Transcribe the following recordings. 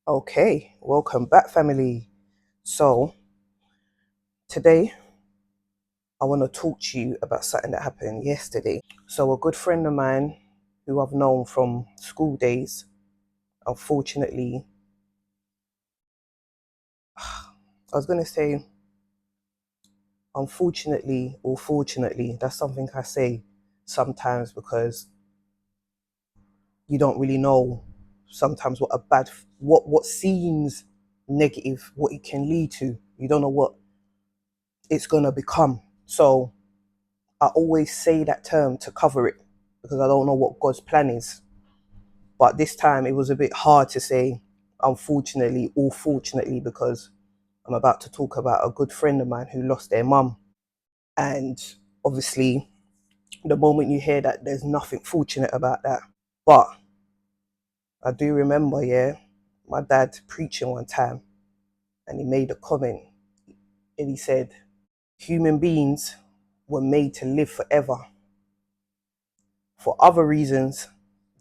Okay, welcome back, family. So, today I want to talk to you about something that happened yesterday. So, a good friend of mine who I've known from school days, unfortunately, I was going to say unfortunately or fortunately, that's something I say sometimes because you don't really know sometimes what seems negative, what it can lead to. You don't know what it's going to become. So, I always say that term to cover it because I don't know what God's plan is. But this time it was a bit hard to say, unfortunately or fortunately, because I'm about to talk about a good friend of mine who lost their mum. And obviously, the moment you hear that, there's nothing fortunate about that. But I do remember, yeah, my dad preaching one time and he made a comment and he said, human beings were made to live forever. For other reasons,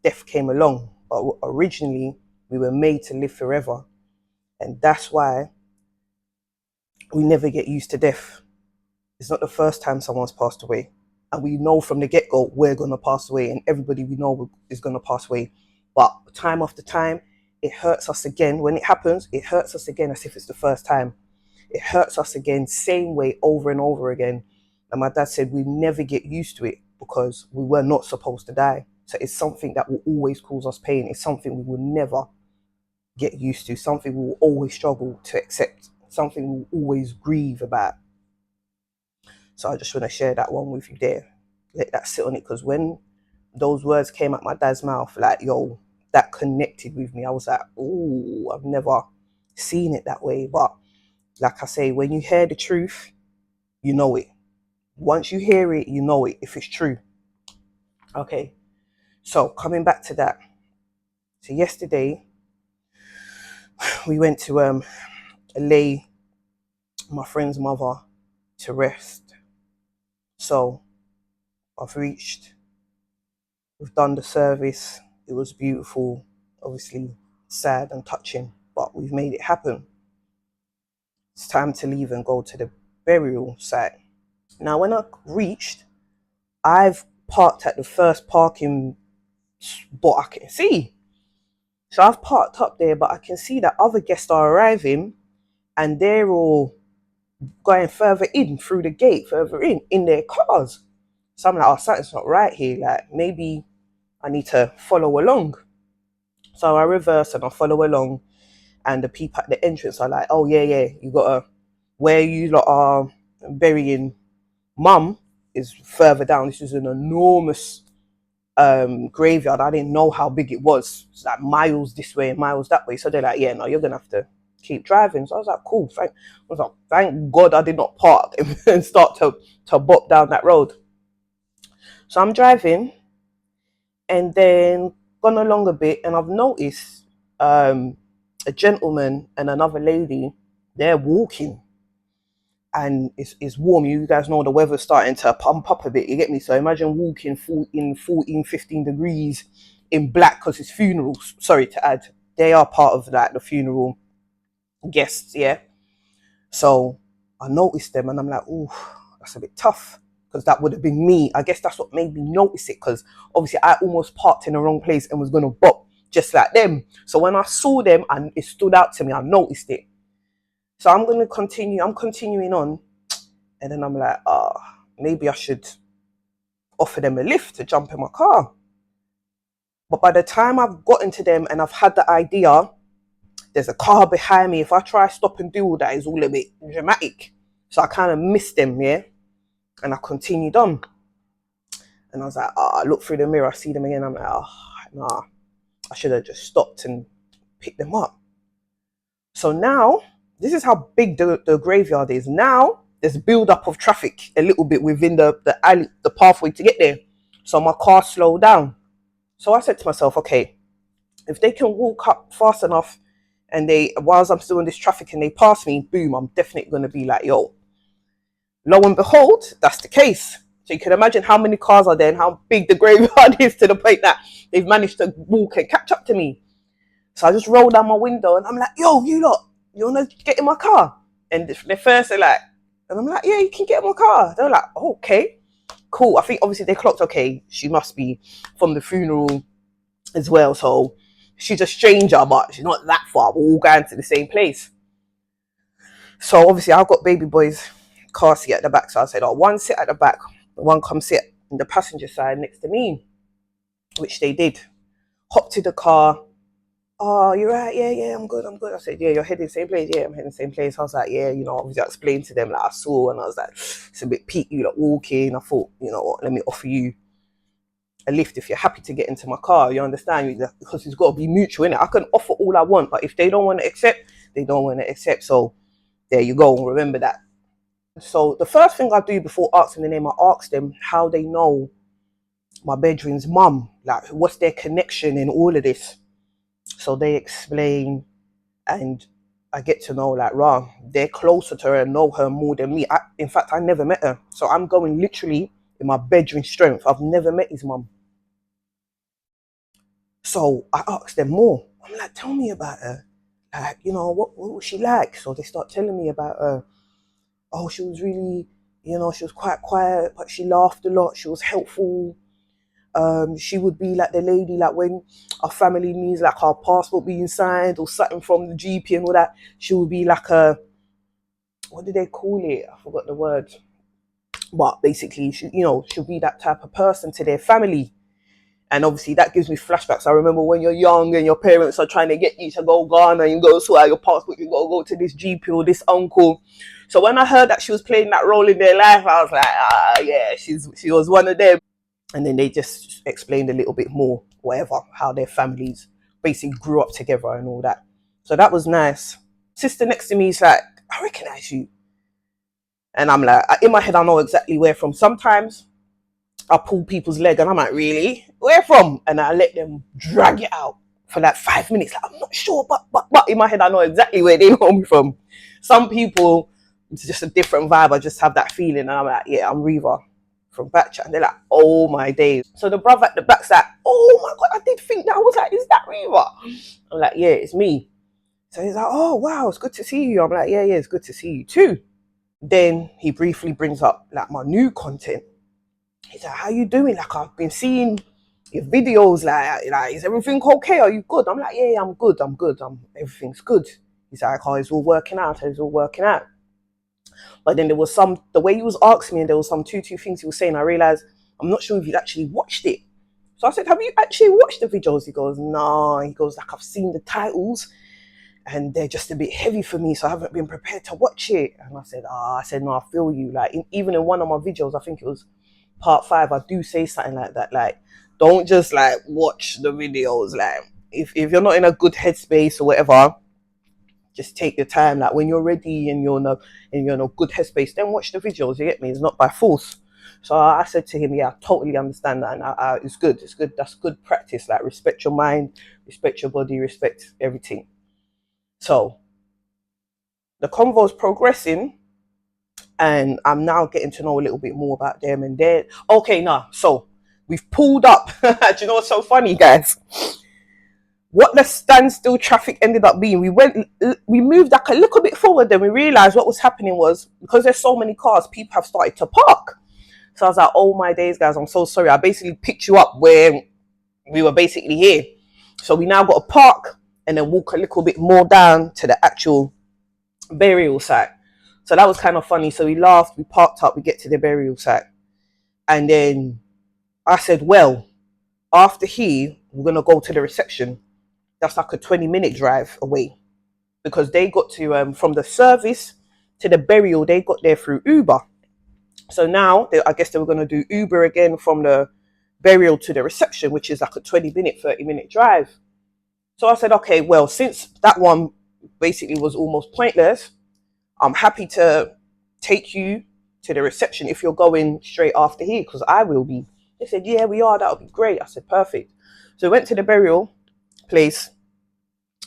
death came along, but originally we were made to live forever, and that's why we never get used to death. It's not the first time someone's passed away, and we know from the get-go we're going to pass away, and everybody we know is going to pass away. But time after time, it hurts us again. When it happens, it hurts us again as if it's the first time. It hurts us again, same way, over and over again. And my dad said we never get used to it because we were not supposed to die. So it's something that will always cause us pain. It's something we will never get used to, something we will always struggle to accept, something we will always grieve about. So I just want to share that one with you there. Let that sit on it, because when those words came out my dad's mouth, like, yo, that connected with me. I was like, oh, I've never seen it that way. But like I say, when you hear the truth, you know it. Once you hear it, you know it if it's true. Okay. So coming back to that. So yesterday we went to lay my friend's mother to rest. So I've reached, we've done the service. It was beautiful, obviously sad and touching, but we've made it happen. It's time to leave and go to the burial site. Now, when I reached, I've parked at the first parking spot I can see. So I've parked up there, but I can see that other guests are arriving and they're all going further in through the gate, further in their cars. So I'm like, oh, something's not right here. Like, maybe I need to follow along. So I reverse and I follow along, and the people at the entrance are like, oh, yeah, you gotta, where you lot are burying mum is further down. This is an enormous graveyard. I didn't know how big it was. It's like miles this way and miles that way. So they're like, yeah, no, you're gonna have to keep driving. So I was like, cool. Thank God I did not park and start to bop down that road. So I'm driving and then gone along a bit, and I've noticed a gentleman and another lady, they're walking, and it's warm. You guys know the weather's starting to pump up a bit, you get me? So imagine walking in 14, 15 degrees in black because it's funerals. Sorry to add, they are part of that, the funeral guests, yeah. So I noticed them and I'm like, oh, that's a bit tough, because that would have been me. I guess that's what made me notice it, because obviously I almost parked in the wrong place and was going to bop just like them. So when I saw them and it stood out to me, I noticed it. So I'm going to continue. I'm continuing on. And then I'm like, maybe I should offer them a lift to jump in my car. But by the time I've gotten to them and I've had the idea, there's a car behind me. If I try stop and do all that, it's all a bit dramatic. So I kind of missed them, yeah? And I continued on. And I was like, I look through the mirror, I see them again. I'm like, nah, I should have just stopped and picked them up. So now, this is how big the graveyard is. Now, there's build up of traffic a little bit within the alley, the pathway to get there. So my car slowed down. So I said to myself, okay, if they can walk up fast enough and whilst I'm still in this traffic and they pass me, boom, I'm definitely going to be like, yo. Lo and behold, that's the case. So you can imagine how many cars are there and how big the graveyard is, to the point that they've managed to walk and catch up to me. So I just roll down my window and I'm like, yo, you lot, you want to get in my car? And the first they're like, and I'm like, yeah, you can get in my car. They're like, oh, okay, cool. I think obviously they clocked, okay, she must be from the funeral as well. So she's a stranger, but she's not that far. We're all going to the same place. So obviously I've got baby boy's car seat at the back. So I said, oh, one sit at the back, one come sit in the passenger side next to me, which they did. Hopped to the car. Oh, you're right. Yeah, yeah, I'm good. I'm good. I said, yeah, you're heading the same place. Yeah, I'm heading the same place. I was like, yeah, obviously I explained to them like I saw, and I was like, it's a bit peak, you like walking. I thought, what, let me offer you a lift if you're happy to get into my car. You understand? Because it's got to be mutual, innit? I can offer all I want, but if they don't want to accept, they don't want to accept. So there you go. Remember that. So the first thing I do before asking the name, I ask them how they know my bedroom's mum, like what's their connection in all of this. So they explain, and I get to know like, rah, they're closer to her and know her more than me. In fact, I never met her. So I'm going literally in my bedroom strength. I've never met his mum. So I asked them more. I'm like, tell me about her. Like, what was she like? So they start telling me about her. Oh, she was really, she was quite quiet, but she laughed a lot. She was helpful. She would be like the lady, like when our family needs like our passport being signed or something from the GP and all that, she would be like a, what do they call it? I forgot the word. But basically, she'll be that type of person to their family. And obviously that gives me flashbacks. I remember when you're young and your parents are trying to get you to go Ghana and you go sort out your passport, you go to this GP or this uncle. So when I heard that she was playing that role in their life, I was like, yeah, she was one of them. And then they just explained a little bit more, whatever, how their families basically grew up together and all that. So that was nice. Sister next to me is like, I recognize you. And I'm like, in my head, I know exactly where from. Sometimes I pull people's leg and I'm like, really? Where from? And I let them drag it out for like 5 minutes. Like, I'm not sure, but in my head, I know exactly where they know me from. Some people, it's just a different vibe. I just have that feeling. And I'm like, yeah, I'm Reva from Backchat. And they're like, oh my days. So the brother at the back's like, oh my God, I did think that. I was like, is that Reva? I'm like, yeah, it's me. So he's like, oh, wow, it's good to see you. I'm like, yeah, it's good to see you too. Then he briefly brings up like my new content. He's like, how you doing? Like, I've been seeing your videos. Like, is everything okay? Are you good? I'm like, yeah, I'm good. Everything's good. He's like, oh, it's all working out. It's all working out. But then there was the way he was asking me, and there was some two things he was saying. I realized I'm not sure if he'd actually watched it. So I said, have you actually watched the videos? He goes, no. He goes, like, I've seen the titles and they're just a bit heavy for me, so I haven't been prepared to watch it. And I said, no, I feel you. Like, even in one of my videos, I think it was part 5, I do say something like that. Like, don't just like watch the videos. Like, if you're not in a good headspace or whatever, just take your time. Like, when you're ready and you're in a good headspace, then watch the videos. You get me? It's not by force. So I said to him, yeah, I totally understand that, and it's good. It's good. That's good practice. Like, respect your mind, respect your body, respect everything. So the convo's progressing, and I'm now getting to know a little bit more about them. And they're okay now. So we've pulled up. Do you know what's so funny, guys? What the standstill traffic ended up being, we moved like a little bit forward. Then we realized what was happening was, because there's so many cars, people have started to park. So I was like, oh my days, guys, I'm so sorry. I basically picked you up where we were basically here. So we now got to park and then walk a little bit more down to the actual burial site. So that was kind of funny. So we laughed, we parked up, we get to the burial site. And then I said, well, after here, we're going to go to the reception. That's like a 20-minute drive away. Because they got to, from the service to the burial, they got there through Uber. So now, I guess they were going to do Uber again from the burial to the reception, which is like a 20-minute, 30-minute drive. So I said, okay, well, since that one basically was almost pointless, I'm happy to take you to the reception if you're going straight after here, because I will be. They said, yeah, we are. That would be great. I said, perfect. So we went to the burial place.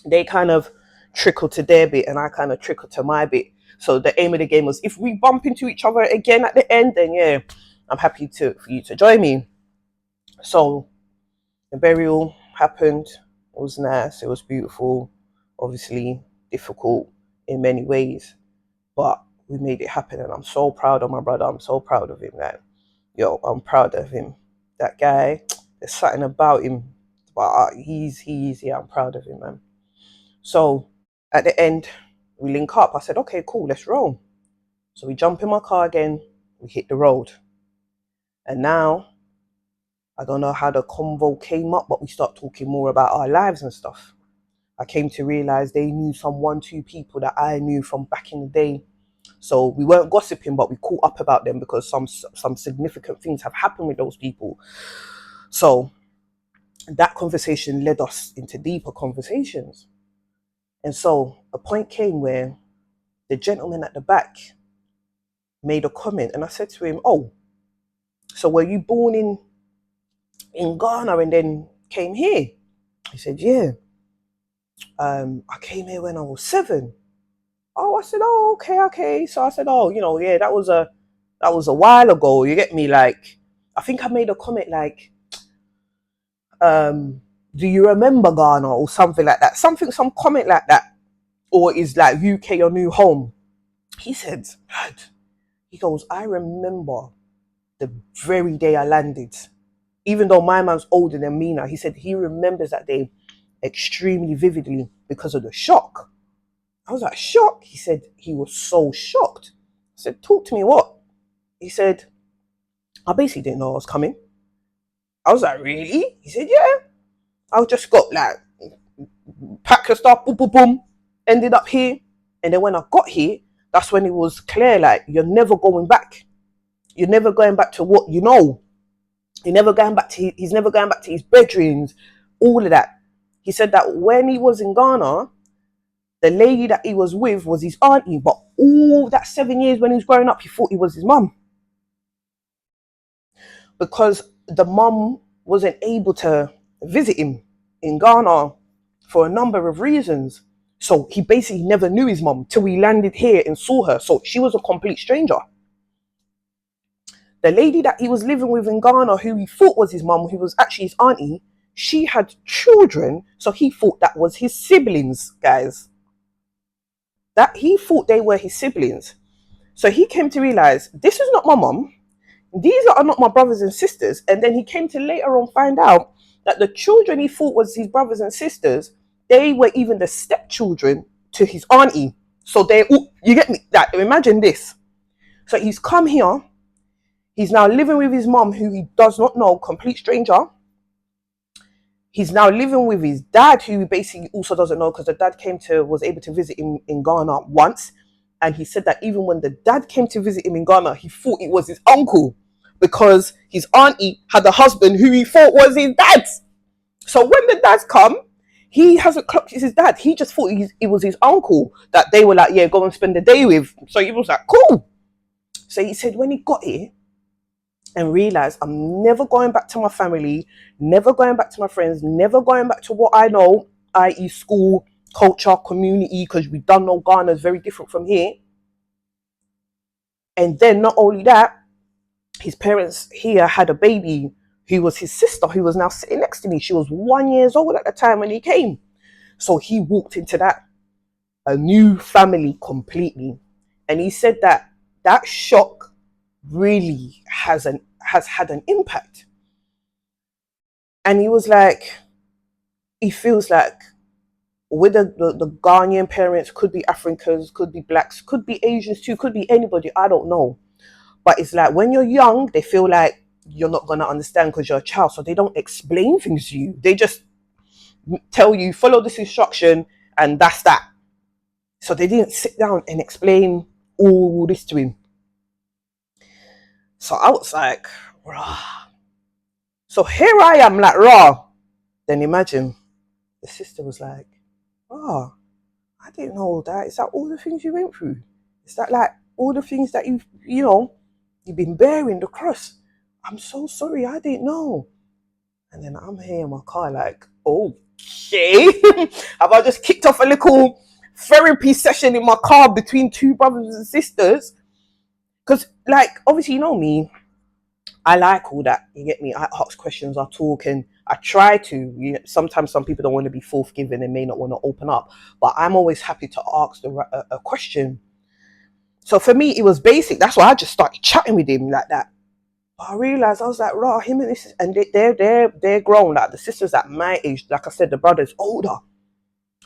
They kind of trickled to their bit and I kind of trickled to my bit. So the aim of the game was, if we bump into each other again at the end, then yeah, I'm happy for you to join me. So the burial happened, was nice, it was beautiful, obviously difficult in many ways, but we made it happen, and I'm so proud of my brother. I'm so proud of him, like, yo, I'm proud of him. That guy, there's something about him, but he's yeah, I'm proud of him, man. So at the end, we link up. I said, okay, cool, let's roll. So we jump in my car again, we hit the road. And now, I don't know how the convo came up, but we start talking more about our lives and stuff. I came to realize they knew some 1, 2 people that I knew from back in the day. So we weren't gossiping, but we caught up about them because some significant things have happened with those people. So that conversation led us into deeper conversations. And so a point came where the gentleman at the back made a comment, and I said to him, "Oh, so were you born in Ghana and then came here?" He said, "Yeah. I came here when I was 7." Oh, I said, "Oh, okay." So I said, "Oh, yeah, that was a while ago. You get me? Like, I think I made a comment like, do you remember Ghana or something like that? Some comment like that, or is like UK your new home?" He said, "Dad," he goes, "I remember the very day I landed. Even though my man's older than me now," he said he remembers that day extremely vividly because of the shock. I was like, shocked? He said he was so shocked. I said, "Talk to me, what?" He said, "I basically didn't know I was coming." I was like, "Really?" He said, "Yeah. I just got like, packed the stuff, boom, boom, boom, ended up here. And then when I got here, that's when it was clear, like, you're never going back. You're never going back to what you know. He's never going back to his bedrooms, all of that." He said that when he was in Ghana, the lady that he was with was his auntie, but all that 7 years when he was growing up, he thought he was his mum. Because the mum wasn't able to visit him in Ghana for a number of reasons. So he basically never knew his mum till he landed here and saw her. So she was a complete stranger. The lady that he was living with in Ghana, who he thought was his mum, who was actually his auntie, she had children, so he thought that was his siblings, guys. That he thought they were his siblings. So he came to realize, this is not my mum. These are not my brothers and sisters. And then he came to later on find out that the children he thought was his brothers and sisters, they were even the stepchildren to his auntie. So you get me? That, imagine this. So he's come here. He's now living with his mom, who he does not know, complete stranger. He's now living with his dad, who he basically also doesn't know, because the dad was able to visit him in Ghana once. And he said that even when the dad came to visit him in Ghana, he thought it was his uncle because his auntie had a husband who he thought was his dad. So when the dads come, he hasn't clocked it's his dad. He just thought it was his uncle that they were like, yeah, go and spend the day with. So he was like, cool. So he said when he got here and realized, I'm never going back to my family, never going back to my friends, never going back to what I know, i.e. school, culture, community, because we don't know Ghana is very different from here. And then not only that, his parents here had a baby who was his sister, who was now sitting next to me. She was 1 year old at the time when he came. So he walked into a new family completely. And he said that shock really has had an impact. And he was like, he feels like with the Ghanaian parents, could be Africans, could be blacks, could be Asians too, could be anybody, I don't know. But it's like when you're young, they feel like you're not going to understand because you're a child. So they don't explain things to you. They just tell you, follow this instruction, and that's that. So they didn't sit down and explain all this to him. So I was like, rah. So here I am, like, rah. Then imagine the sister was like, oh, I didn't know all that. Is that all the things you went through? Is that like all the things that you've been bearing, the cross? I'm so sorry, I didn't know. And then I'm here in my car like, okay. Have I just kicked off a little therapy session in my car between two brothers and sisters? Because, like, obviously, you know me, I like all that. You get me? I ask questions, I talk, and I try to. Sometimes some people don't want to be forthgiving and may not want to open up, but I'm always happy to ask a question. So for me, it was basic. That's why I just started chatting with him like that. But I realized I was like, raw, him and this, and they're grown. Like the sisters at my age, like I said, the brother's older.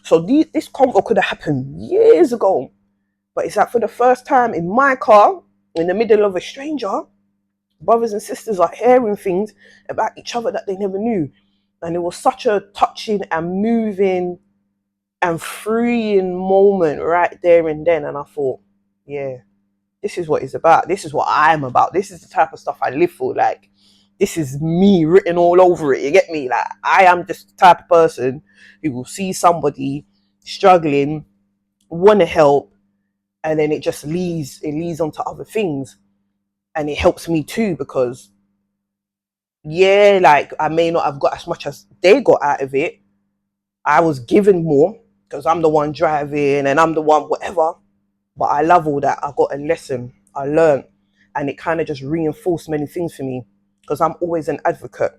So this convo could have happened years ago. But it's like for the first time in my car, in the middle of a stranger, brothers and sisters are hearing things about each other that they never knew. And it was such a touching and moving and freeing moment right there and then. And I thought, yeah, this is what it's about. This is what I'm about. This is the type of stuff I live for. Like, this is me written all over it. You get me? Like, I am just the type of person who will see somebody struggling, want to help, and then it leads on to other things. And it helps me too, because yeah, like I may not have got as much as they got out of it. I was given more because I'm the one driving and I'm the one whatever. But I love all that. I got a lesson. I learned, and it kind of just reinforced many things for me, because I'm always an advocate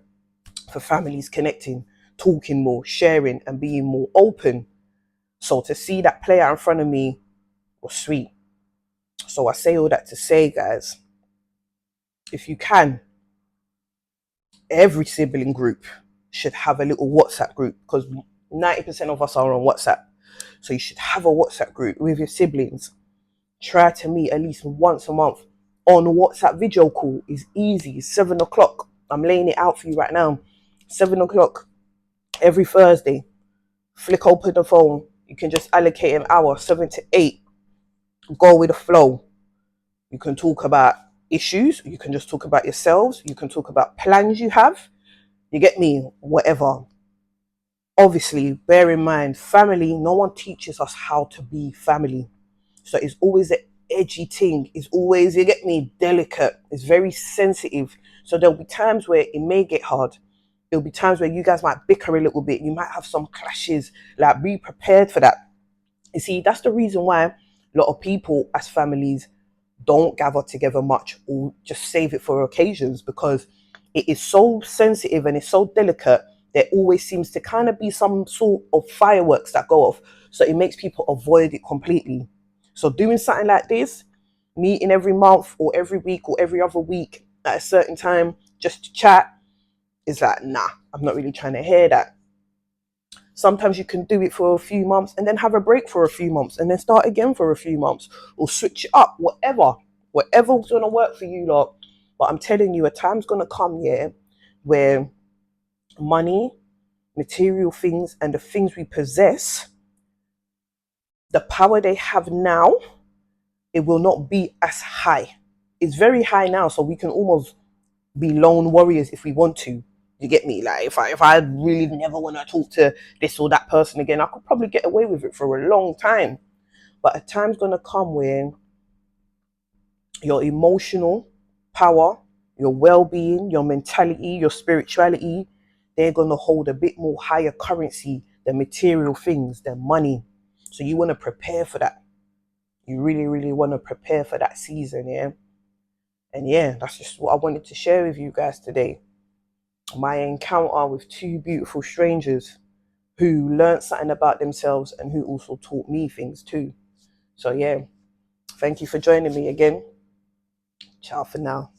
for families connecting, talking more, sharing, and being more open. So to see that play out in front of me was sweet. So I say all that to say, guys, if you can, every sibling group should have a little WhatsApp group, because 90% of us are on WhatsApp. So you should have a WhatsApp group with your siblings. Try to meet at least once a month on WhatsApp video call. Is easy. 7 o'clock. I'm laying it out for you right now. 7 o'clock every Thursday. Flick open the phone. You can just allocate an hour, 7 to 8. Go with the flow. You can talk about issues. You can just talk about yourselves. You can talk about plans you have. You get me? Whatever. Obviously, bear in mind, family, no one teaches us how to be family. So it's always an edgy thing. It's always, you get me, delicate. It's very sensitive. So there'll be times where it may get hard. There'll be times where you guys might bicker a little bit. You might have some clashes. Like, be prepared for that. You see, that's the reason why a lot of people as families don't gather together much, or just save it for occasions, because it is so sensitive and it's so delicate. There always seems to kind of be some sort of fireworks that go off. So it makes people avoid it completely. So doing something like this, meeting every month or every week or every other week at a certain time just to chat, is like, nah, I'm not really trying to hear that. Sometimes you can do it for a few months and then have a break for a few months and then start again for a few months, or switch it up, whatever's going to work for you lot. But I'm telling you, a time's going to come, yeah, where money, material things, and the things we possess, the power they have now, it will not be as high. It's very high now, so we can almost be lone warriors if we want to. You get me? Like, if I really never want to talk to this or that person again, I could probably get away with it for a long time. But a time's gonna come where your emotional power, your well-being, your mentality, your spirituality, they're gonna hold a bit more higher currency than material things, than money. So you want to prepare for that. You really, really want to prepare for that season, yeah. And yeah, that's just what I wanted to share with you guys today. My encounter with two beautiful strangers who learned something about themselves and who also taught me things too. So yeah, thank you for joining me again. Ciao for now.